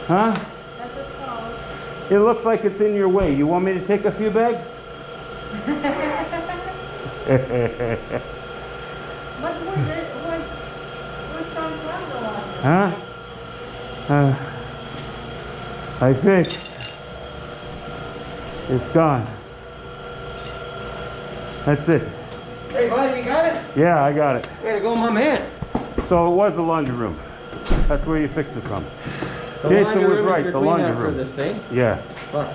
Huh? That's a stone. It looks like it's in your way. You want me to take a few bags? But where's stone from the laundry? Huh? I fixed. It's gone. That's it. Hey, buddy, you got it? Yeah, I got it. Way to go, my man. So it was the laundry room. That's where you fixed it from. The Jason laundry was room is right, your the clean laundry out for room. this thing. Yeah. Fuck.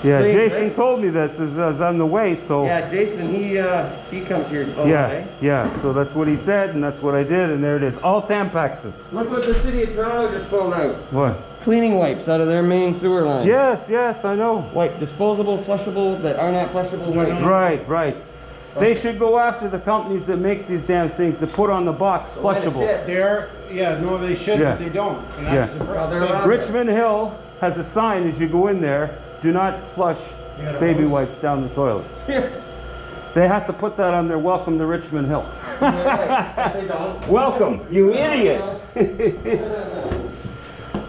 Yeah, Sweet, Jason right? told me this as on the way, so Yeah, Jason, he comes here all yeah, day. yeah. So that's what he said, and that's what I did, and there it is. All Tampaxes. Look what the city of Toronto just pulled out. What? Cleaning wipes out of their main sewer line. Yes, yes, I know. Wipe, disposable, flushable, that are not flushable wipes. Right, right. They should go after the companies that make these damn things that put on the box Line of flushable. shit. No, they should, Yeah. but they don't. And that's Yeah. the Well, they're big- allowed- Richmond Hill has a sign as you go in there, do not flush You got a baby hose? wipes down the toilets. Yeah, They have to put that on their welcome to Richmond Hill. right. They don't. Welcome, you idiot.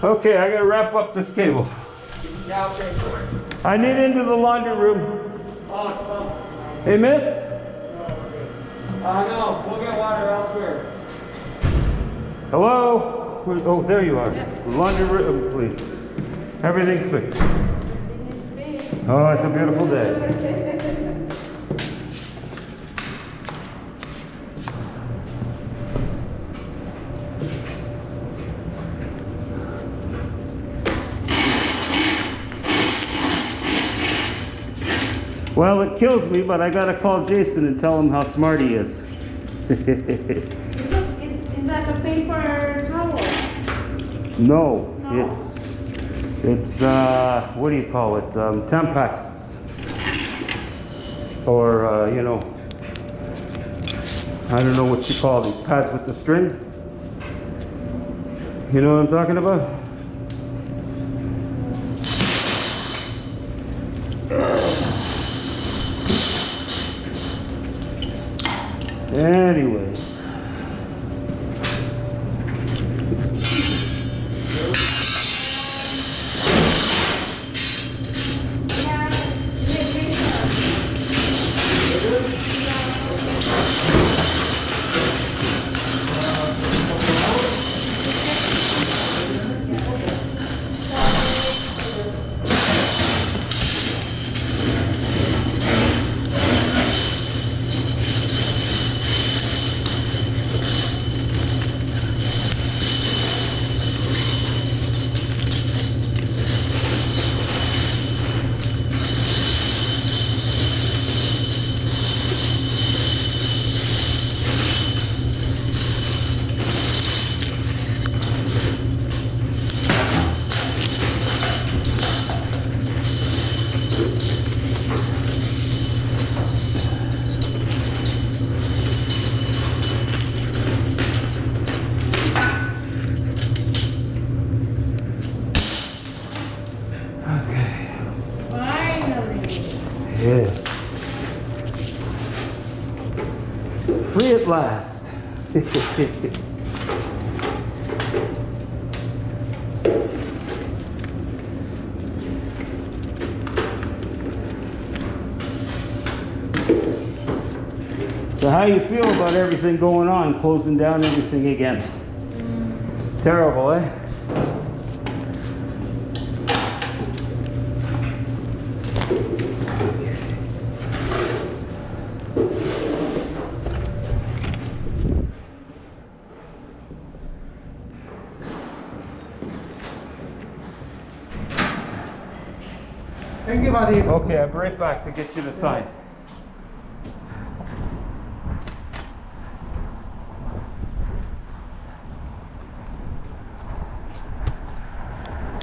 Okay, I gotta wrap up this cable. Yeah, I'll pay for it. I need into the laundry room. Oh, come. Hey, miss? No, we'll get water elsewhere. Hello? Oh, there you are. Laundry room, please. Everything's fixed. Oh, it's a beautiful day. Well, it kills me, but I gotta call Jason and tell him how smart he is. Is that a paper towel? No, No? it's what do you call it? Tampaxes. Or you know, I don't know what you call these pads with the string. You know what I'm talking about? Anyways. Yeah, finally. Yes. Free at last. So how you feel about everything going on, closing down everything again? Terrible, eh? Thank you, buddy. Okay, I'll be right back to get you to sign.